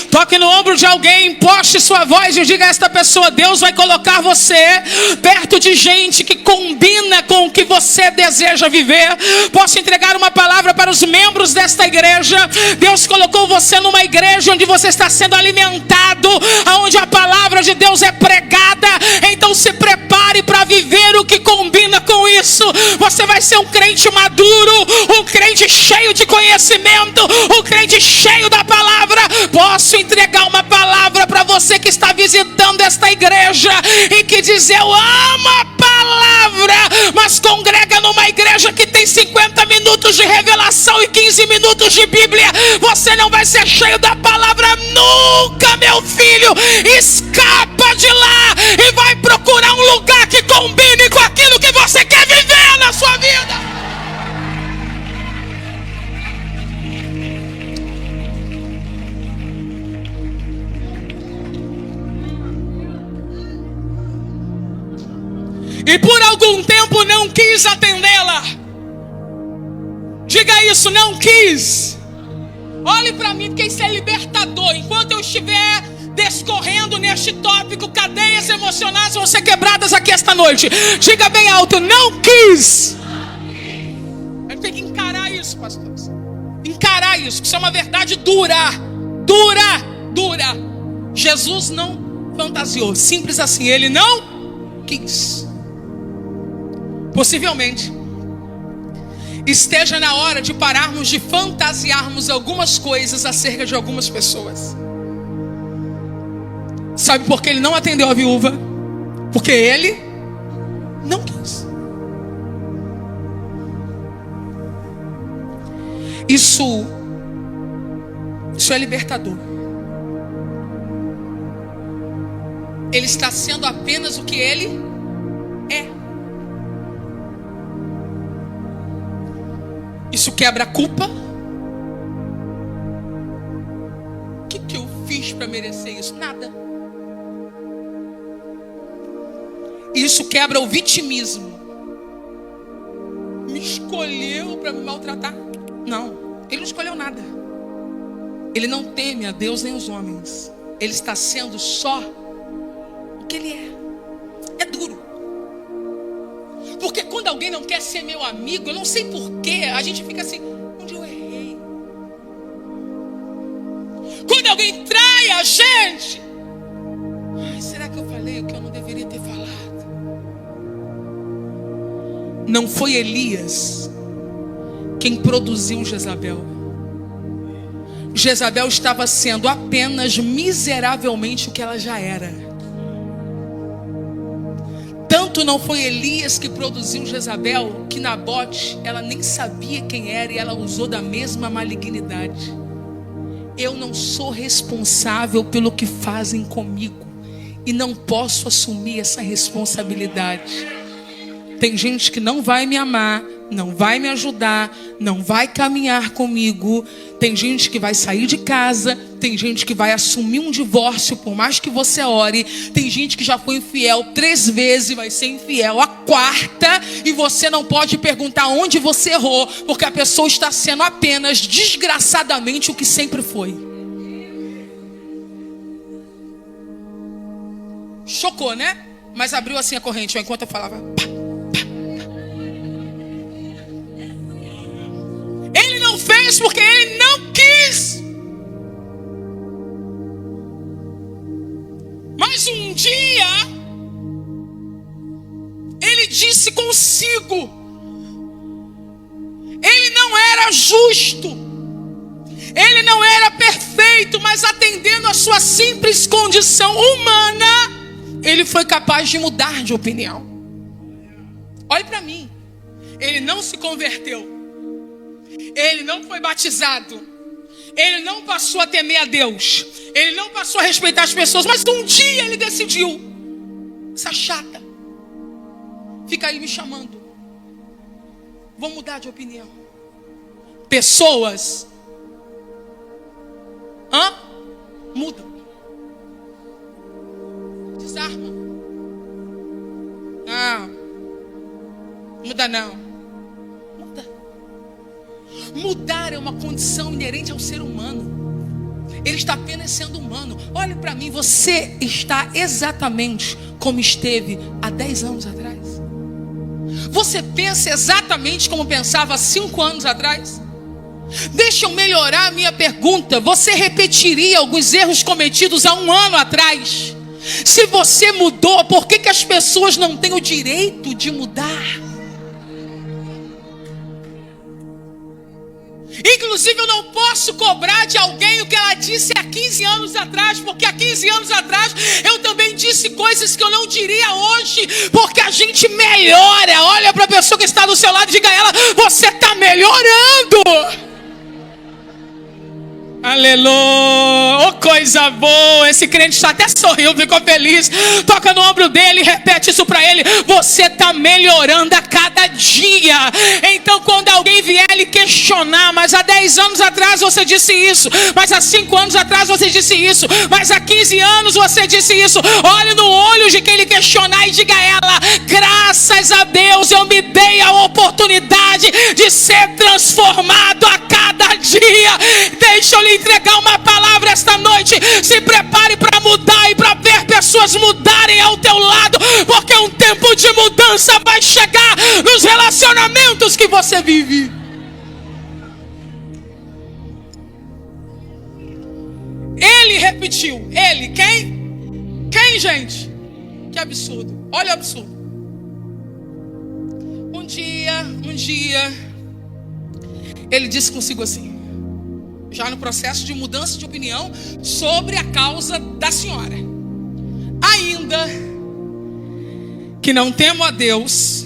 Toque no ombro de alguém, poste sua voz e diga a esta pessoa: Deus vai colocar você perto de gente que combina com o que você deseja viver. Posso entregar uma palavra para os membros desta igreja. Deus colocou você numa igreja onde você está sendo alimentado, onde a palavra de Deus é pregada. Então se prepare para viver o que combina com isso. Você vai ser um crente maduro, um crente cheio de conhecimento, um crente cheio da palavra. Posso entregar uma palavra para você que está visitando esta igreja e que diz: eu amo a palavra, mas congrega numa igreja que tem 50 minutos de revelação e 15 minutos de Bíblia. Você não vai ser cheio da palavra nunca, meu filho. Escapa de lá e vai procurar um lugar que combine com aquilo que você quer viver na sua vida. E por algum tempo não quis atendê-la. Diga isso: não quis. Olhe para mim, porque isso é libertador. Enquanto eu estiver descorrendo neste tópico, cadeias emocionais vão ser quebradas aqui esta noite. Diga bem alto: não quis. Eu tenho que encarar isso, pastores. Encarar isso, que isso é uma verdade dura. Dura. Jesus não fantasiou. Simples assim, ele não quis. Possivelmente esteja na hora de pararmos de fantasiarmos algumas coisas acerca de algumas pessoas. Sabe por que ele não atendeu a viúva? Porque ele não quis. Isso é libertador. Ele está sendo apenas o que ele é. Isso quebra a culpa. O que eu fiz para merecer isso? Nada. Isso quebra o vitimismo. Me escolheu para me maltratar? Não, ele não escolheu nada. Ele não teme a Deus nem os homens. Ele está sendo só o que ele é. É duro. Porque quando alguém não quer ser meu amigo, eu não sei porquê, a gente fica assim: onde eu errei? Quando alguém trai a gente. Ai, será que eu falei o que eu não deveria ter falado? Não foi Elias quem produziu Jezabel. Jezabel estava sendo apenas miseravelmente o que ela já era. Tanto não foi Elias que produziu Jezabel, que Nabote, ela nem sabia quem era e ela usou da mesma malignidade. Eu não sou responsável pelo que fazem comigo e não posso assumir essa responsabilidade. Tem gente que não vai me amar, não vai me ajudar, não vai caminhar comigo. Tem gente que vai sair de casa, tem gente que vai assumir um divórcio por mais que você ore. Tem gente que já foi infiel 3 vezes e vai ser infiel a 4ª, e você não pode perguntar onde você errou, porque a pessoa está sendo apenas desgraçadamente o que sempre foi. Chocou, né? Mas abriu assim a corrente, enquanto eu falava. Ele não fez porque ele não quis. Mas um dia ele disse consigo: ele não era justo, ele não era perfeito, mas atendendo a sua simples condição humana, ele foi capaz de mudar de opinião. Olhe para mim. Ele não se converteu. Ele não foi batizado. Ele não passou a temer a Deus. Ele não passou a respeitar as pessoas. Mas um dia ele decidiu: essa chata fica aí me chamando, vou mudar de opinião. Pessoas mudam. Desarma. Não. Muda não. Mudar é uma condição inerente ao ser humano. Ele está apenas sendo humano. Olhe para mim, você está exatamente como esteve há 10 anos atrás. Você pensa exatamente como pensava há 5 anos atrás. Deixa eu melhorar a minha pergunta. Você repetiria alguns erros cometidos há 1 ano atrás? Se você mudou, por que as pessoas não têm o direito de mudar? Inclusive eu não posso cobrar de alguém o que ela disse há 15 anos atrás, porque há 15 anos atrás eu também disse coisas que eu não diria hoje, porque a gente melhora. Olha para a pessoa que está do seu lado e diga a ela: você está melhorando. Aleluia, oh, coisa boa. Esse crente está até sorriu, ficou feliz. Toca no ombro dele e repete isso para ele: você está melhorando a cada dia. Então quando alguém vier lhe questionar: mas há 10 anos atrás você disse isso, mas há 5 anos atrás você disse isso, mas há 15 anos você disse isso, olhe no olho de quem lhe questionar e diga a ela: graças a Deus eu me dei a oportunidade de ser transformado a cada dia. Deixa eu lhe entregar uma palavra esta noite: se prepare para mudar e para ver pessoas mudarem ao teu lado, porque um tempo de mudança vai chegar nos relacionamentos que você vive. Ele repetiu. Ele, quem? Quem, gente? Que absurdo. Olha o absurdo. Um dia ele disse consigo assim, já no processo de mudança de opinião sobre a causa da senhora: ainda que não temo a Deus,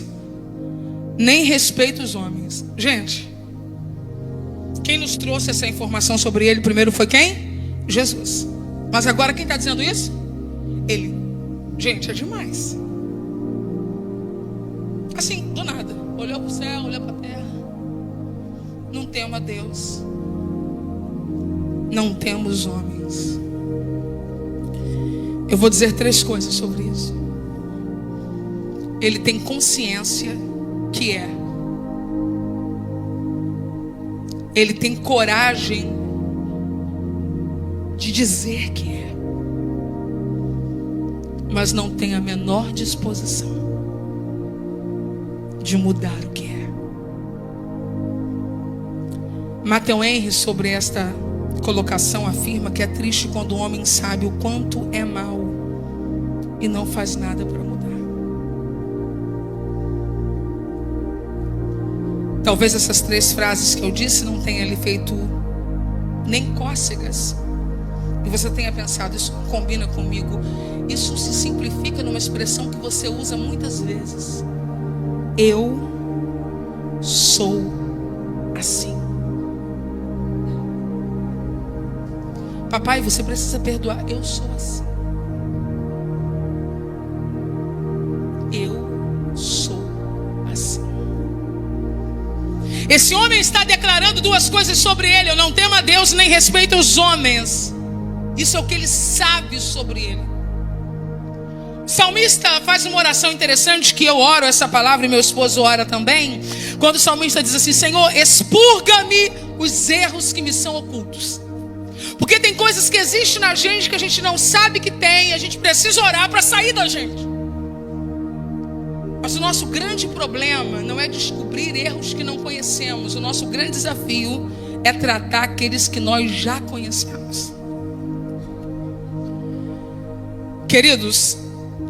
nem respeito os homens. Gente, quem nos trouxe essa informação sobre ele primeiro foi quem? Jesus. Mas agora quem está dizendo isso? Ele. Gente, é demais. Assim, do nada. Olhou para o céu, olhou para a terra. Não temo a Deus, não temos homens. Eu vou dizer 3 coisas sobre isso. Ele tem consciência que é. Ele tem coragem de dizer que é. Mas não tem a menor disposição de mudar o que é. Matthew Henry, sobre esta colocação afirma que é triste quando o homem sabe o quanto é mau e não faz nada para mudar. Talvez essas 3 frases que eu disse não tenha lhe feito nem cócegas. E você tenha pensado, isso não combina comigo. Isso se simplifica numa expressão que você usa muitas vezes. Eu sou assim. Papai, você precisa perdoar. Eu sou assim. Eu sou assim. Esse homem está declarando 2 coisas sobre ele. Eu não temo a Deus nem respeito os homens. Isso é o que ele sabe sobre ele. O salmista faz uma oração interessante, que eu oro essa palavra e meu esposo ora também. Quando o salmista diz assim: Senhor, expurga-me os erros que me são ocultos. Porque tem coisas que existem na gente que a gente não sabe que tem. A gente precisa orar para sair da gente. Mas o nosso grande problema não é descobrir erros que não conhecemos. O nosso grande desafio é tratar aqueles que nós já conhecemos. Queridos,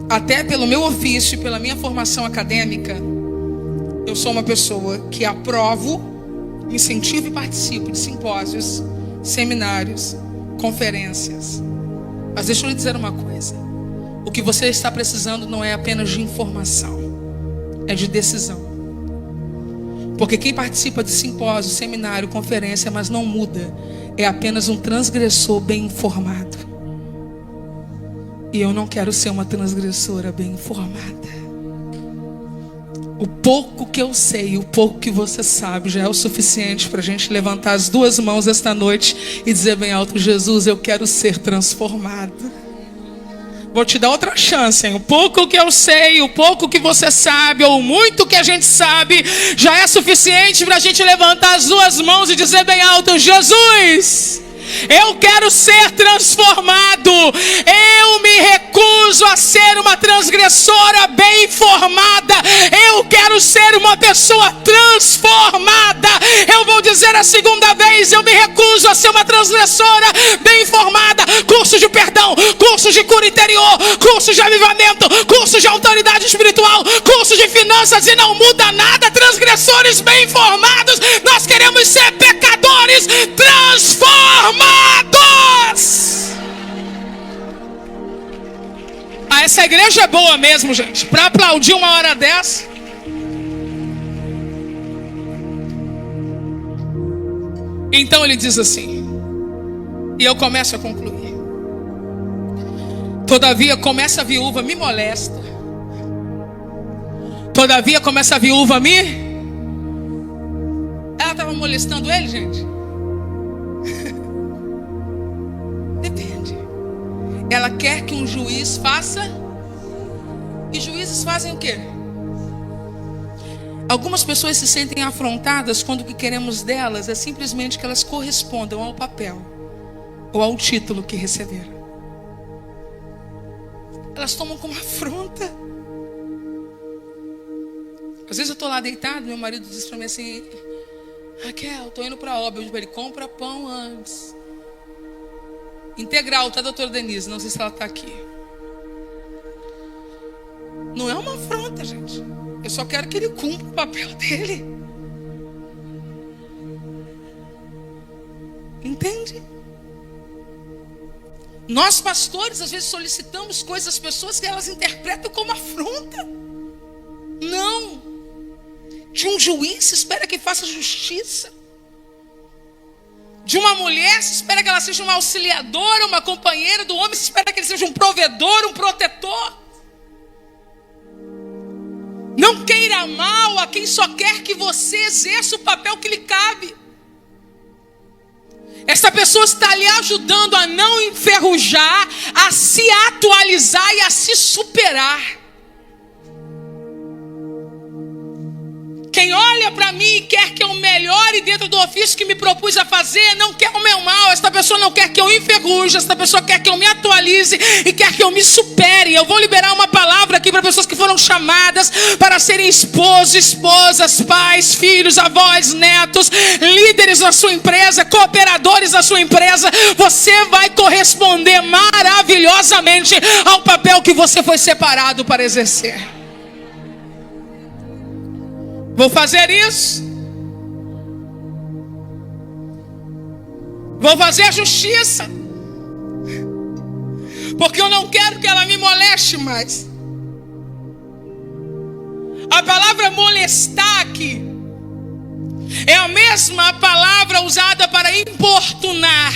até pelo meu ofício e pela minha formação acadêmica, eu sou uma pessoa que aprovo, incentivo e participo de simpósios, seminários, conferências. Mas deixa eu lhe dizer uma coisa: o que você está precisando não é apenas de informação, é de decisão. Porque quem participa de simpósio, seminário, conferência, mas não muda, é apenas um transgressor bem informado. E eu não quero ser uma transgressora bem informada. O pouco que eu sei, o pouco que você sabe, já é o suficiente para a gente levantar as 2 mãos esta noite e dizer bem alto: Jesus, eu quero ser transformado. Vou te dar outra chance, hein? O pouco que eu sei, o pouco que você sabe, ou muito que a gente sabe, já é suficiente para a gente levantar as 2 mãos e dizer bem alto: Jesus, eu quero ser transformado. Eu me recuso a ser uma transgressora bem informada. Eu quero ser uma pessoa transformada. Eu vou dizer a segunda vez: eu me recuso a ser uma transgressora bem informada. Curso de perdão, curso de cura interior, curso de avivamento, curso de autoridade espiritual, curso de finanças, e não muda nada. Transgressores bem informados. Nós queremos ser pecadores transformados. Ah, essa igreja é boa mesmo, gente, para aplaudir uma hora dessa. Então ele diz assim, e eu começo a concluir: todavia, como essa viúva me molesta, todavia, como essa viúva ela estava molestando ele, gente? Depende. Ela quer que um juiz faça. E juízes fazem o quê? Algumas pessoas se sentem afrontadas quando o que queremos delas é simplesmente que elas correspondam ao papel ou ao título que receberam. Elas tomam como afronta. Às vezes eu estou lá deitado, meu marido diz para mim assim: Raquel, estou indo para a obra. Eu digo para ele: compra pão antes. Integral, tá, doutora Denise? Não sei se ela está aqui. Não é uma afronta, gente. Eu só quero que ele cumpra o papel dele. Entende? Nós, pastores, às vezes solicitamos coisas às pessoas que elas interpretam como afronta. Não. De um juiz se espera que faça justiça. De uma mulher se espera que ela seja uma auxiliadora, uma companheira. Do homem se espera que ele seja um provedor, um protetor. Não queira mal a quem só quer que você exerça o papel que lhe cabe. Essa pessoa está lhe ajudando a não enferrujar, a se atualizar e a se superar. Quem olha olha para mim e quer que eu melhore dentro do ofício que me propus a fazer, não quer o meu mal. Esta pessoa não quer que eu enferruje, esta pessoa quer que eu me atualize e quer que eu me supere. Eu vou liberar uma palavra aqui para pessoas que foram chamadas para serem esposos, esposas, pais, filhos, avós, netos, líderes da sua empresa, cooperadores da sua empresa. Você vai corresponder maravilhosamente ao papel que você foi separado para exercer. Vou fazer isso. Vou fazer a justiça. Porque eu não quero que ela me moleste mais. A palavra molestar aqui é a mesma palavra usada para importunar,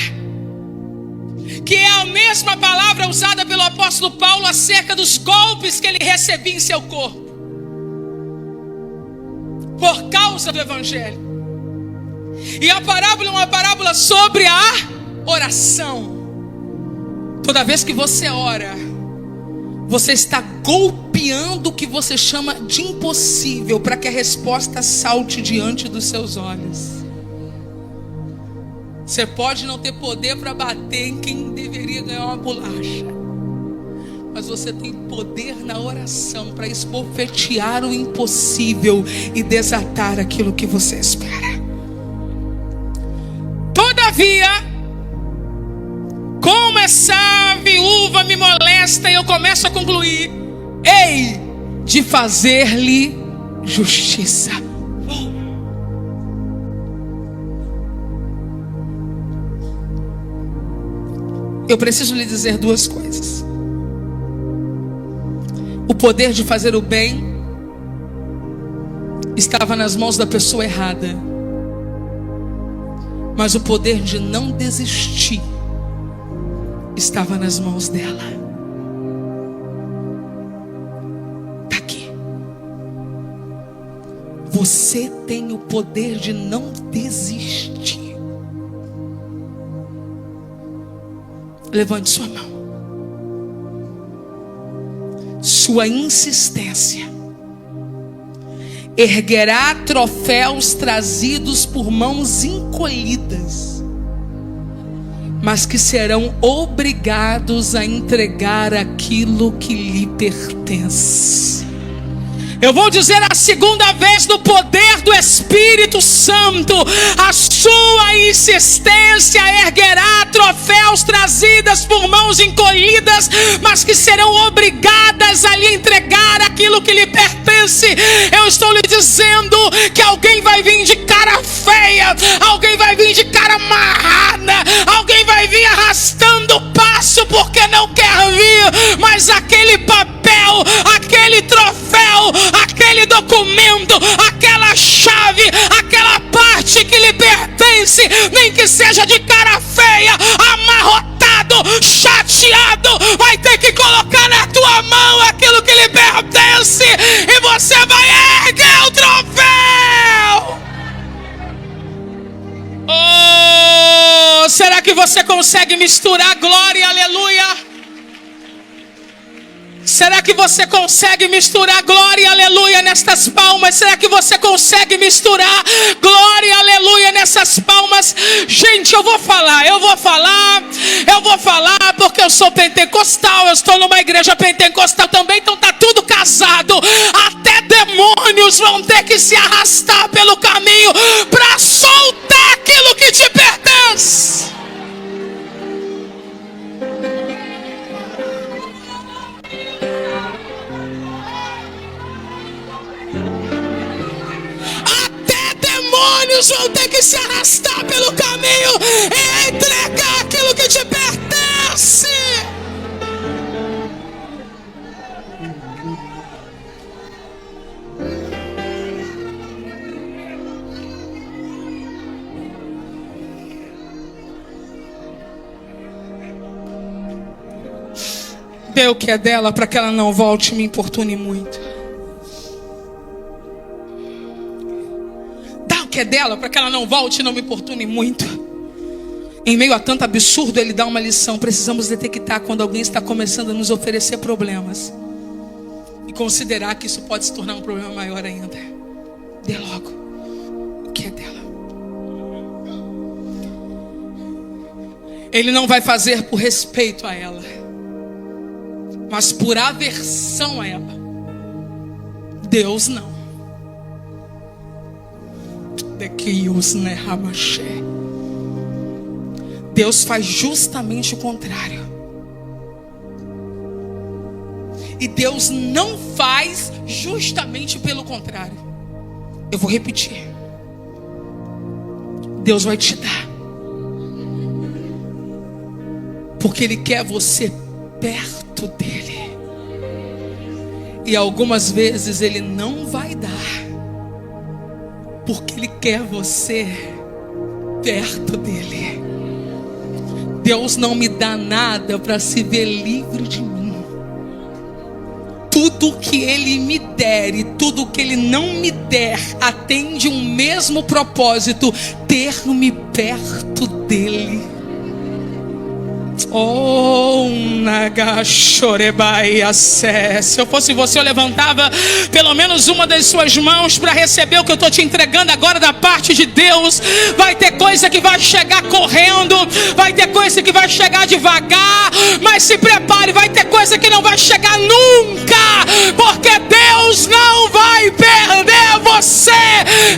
que é a mesma palavra usada pelo apóstolo Paulo acerca dos golpes que ele recebia em seu corpo por causa do evangelho. E a parábola é uma parábola sobre a oração. Toda vez que você ora, você está golpeando o que você chama de impossível para que a resposta salte diante dos seus olhos. Você pode não ter poder para bater em quem deveria ganhar uma bolacha, mas você tem poder na oração para esbofetear o impossível e desatar aquilo que você espera. Todavia, como essa viúva me molesta, eu começo a concluir: hei de fazer-lhe justiça. Eu preciso lhe dizer duas coisas. O poder de fazer o bem estava nas mãos da pessoa errada, mas o poder de não desistir estava nas mãos dela. Está aqui. Você tem o poder de não desistir. Levante sua mão. Sua insistência erguerá troféus trazidos por mãos encolhidas, mas que serão obrigados a entregar aquilo que lhe pertence. Eu vou dizer a segunda vez, no poder do Espírito Santo: a sua insistência erguerá troféus trazidas por mãos encolhidas, mas que serão obrigadas a lhe entregar aquilo que lhe pertence. Eu estou lhe dizendo que alguém vai vir de cara feia, alguém vai vir de cara amarrada, alguém vai vir arrastando o passo porque não quer vir, mas aquele papel, aquele troféu, aquele documento, aquela chave, aquela parte que lhe pertence, nem que seja de cara feia, amarrotado, chateado, vai ter que colocar na tua mão aquilo que lhe pertence e você vai erguer o troféu. Oh, será que você consegue misturar glória e aleluia? Será que você consegue misturar glória e aleluia nestas palmas? Será que você consegue misturar glória e aleluia nessas palmas? Gente, eu vou falar porque eu sou pentecostal, eu estou numa igreja pentecostal também, então tá tudo casado. Até demônios vão ter que se arrastar pelo caminho para soltar aquilo que te pertence. Demônios vão ter que se arrastar pelo caminho e entregar aquilo que te pertence. Dê o que é dela para que ela não volte e me importune muito. Que é dela, para que ela não volte e não me importune muito. Em meio a tanto absurdo, ele dá uma lição. Precisamos detectar quando alguém está começando a nos oferecer problemas e considerar que isso pode se tornar um problema maior ainda. Dê logo. que é dela. Ele não vai fazer por respeito a ela, mas por aversão a ela. Deus não. Deus faz justamente o contrário. E Deus não faz justamente pelo contrário. Eu vou repetir. Deus vai te dar, porque Ele quer você perto dEle. E algumas vezes Ele não vai dar, porque Ele quer você perto dEle. Deus não me dá nada para se ver livre de mim. Tudo que Ele me der e tudo que Ele não me der atende um mesmo propósito: ter-me perto dEle. Oh, se eu fosse você, eu levantava pelo menos uma das suas mãos para receber o que eu estou te entregando agora da parte de Deus. Vai ter coisa que vai chegar correndo, vai ter coisa que vai chegar devagar, mas se prepare, vai ter coisa que não vai chegar nunca, porque Deus não vai perder você.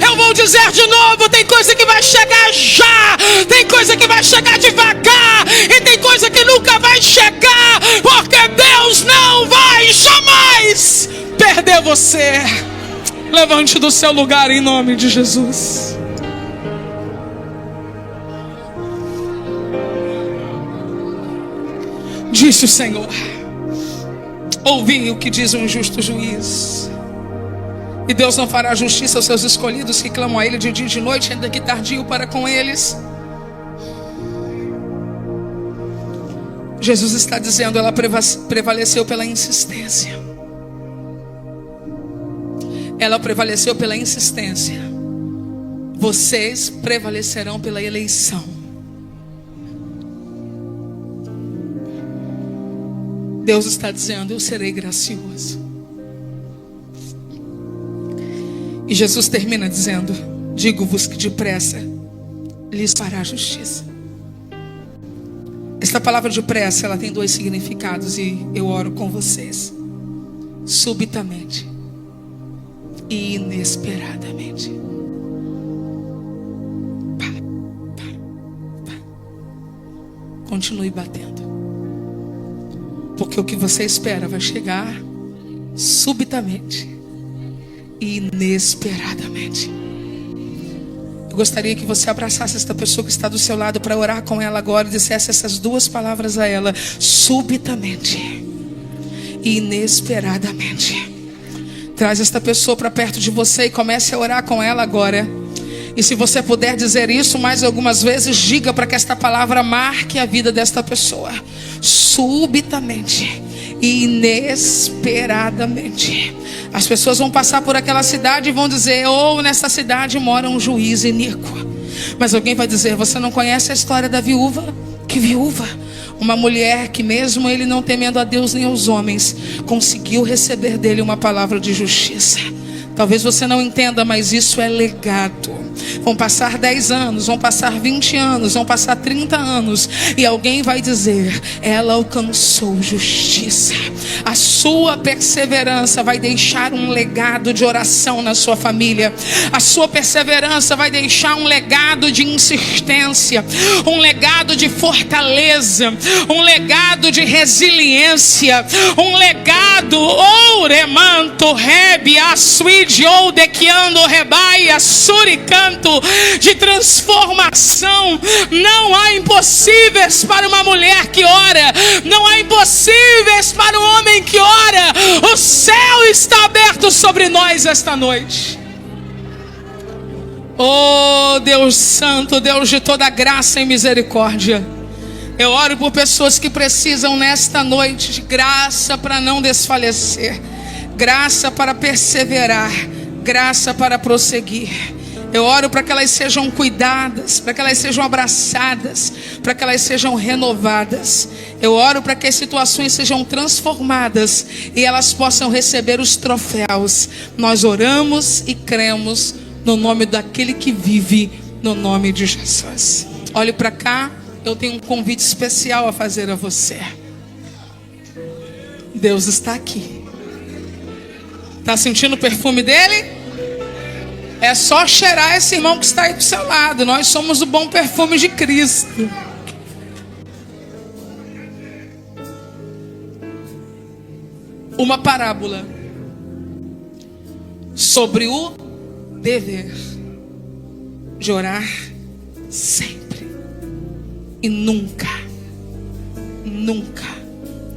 Eu vou dizer de novo: tem coisa que vai chegar já, tem coisa que vai chegar devagar, e tem coisa que nunca vai chegar, porque Deus não vai jamais perder você. Levante do seu lugar em nome de Jesus. Disse o Senhor: ouvi o que diz um justo juiz. E Deus não fará justiça aos seus escolhidos que clamam a Ele de dia e de noite, ainda que tardio para com eles. Jesus está dizendo: ela prevaleceu pela insistência. Ela prevaleceu pela insistência. Vocês prevalecerão pela eleição. Deus está dizendo: eu serei gracioso. E Jesus termina dizendo: digo-vos que depressa lhes fará justiça. Esta palavra depressa, ela tem dois significados, e eu oro com vocês: subitamente e inesperadamente. Para. Continue batendo, porque o que você espera vai chegar subitamente e inesperadamente. Eu gostaria que você abraçasse esta pessoa que está do seu lado para orar com ela agora e dissesse essas duas palavras a ela: subitamente e inesperadamente. Traz esta pessoa para perto de você e comece a orar com ela agora. E se você puder dizer isso mais algumas vezes, diga para que esta palavra marque a vida desta pessoa. Subitamente e inesperadamente. As pessoas vão passar por aquela cidade e vão dizer: oh, nessa cidade mora um juiz iníquo. Mas alguém vai dizer: você não conhece a história da viúva? Que viúva? Uma mulher que, mesmo ele não temendo a Deus nem aos homens, conseguiu receber dele uma palavra de justiça. Talvez você não entenda, mas isso é legado. Vão passar 10 anos, vão passar 20 anos, vão passar 30 anos, e alguém vai dizer: ela alcançou justiça. A sua perseverança vai deixar um legado de oração na sua família. A sua perseverança vai deixar um legado de insistência, um legado de fortaleza, um legado de resiliência, um legado, remanto, rebe, assuide, ou dequiando, rebaia, suricanto, de transformação. Não há impossíveis para uma mulher que ora, não há impossíveis para um homem que ora. O céu está aberto sobre nós esta noite. Oh Deus Santo, Deus de toda graça e misericórdia, eu oro por pessoas que precisam nesta noite de graça para não desfalecer, graça para perseverar, graça para prosseguir. Eu oro para que elas sejam cuidadas, para que elas sejam abraçadas, para que elas sejam renovadas. Eu oro para que as situações sejam transformadas e elas possam receber os troféus. Nós oramos e cremos no nome daquele que vive, no nome de Jesus. Olhe para cá, eu tenho um convite especial a fazer a você. Deus está aqui. Está sentindo o perfume dele? É só cheirar esse irmão que está aí do seu lado. Nós somos o bom perfume de Cristo. Uma parábola sobre o dever de orar sempre e nunca,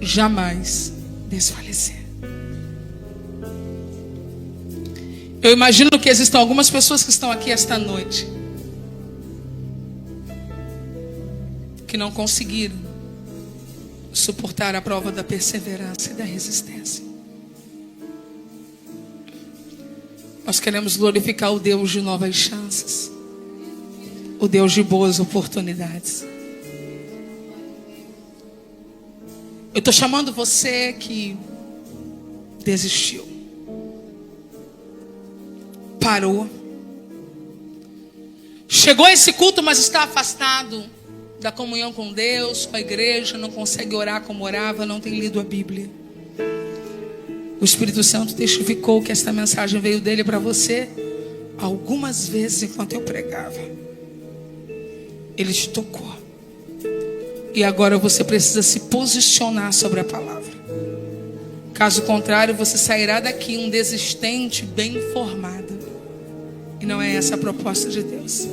jamais desfalecer. Eu imagino que existam algumas pessoas que estão aqui esta noite que não conseguiram suportar a prova da perseverança e da resistência. Nós queremos glorificar o Deus de novas chances, o Deus de boas oportunidades. Eu estou chamando você que desistiu, parou, chegou a esse culto, mas está afastado da comunhão com Deus, com a igreja, não consegue orar como orava, não tem lido a Bíblia. O Espírito Santo testificou que esta mensagem veio dele para você algumas vezes enquanto eu pregava. Ele te tocou. E agora você precisa se posicionar sobre a palavra. Caso contrário, você sairá daqui um desistente bem informado. E não é essa a proposta de Deus.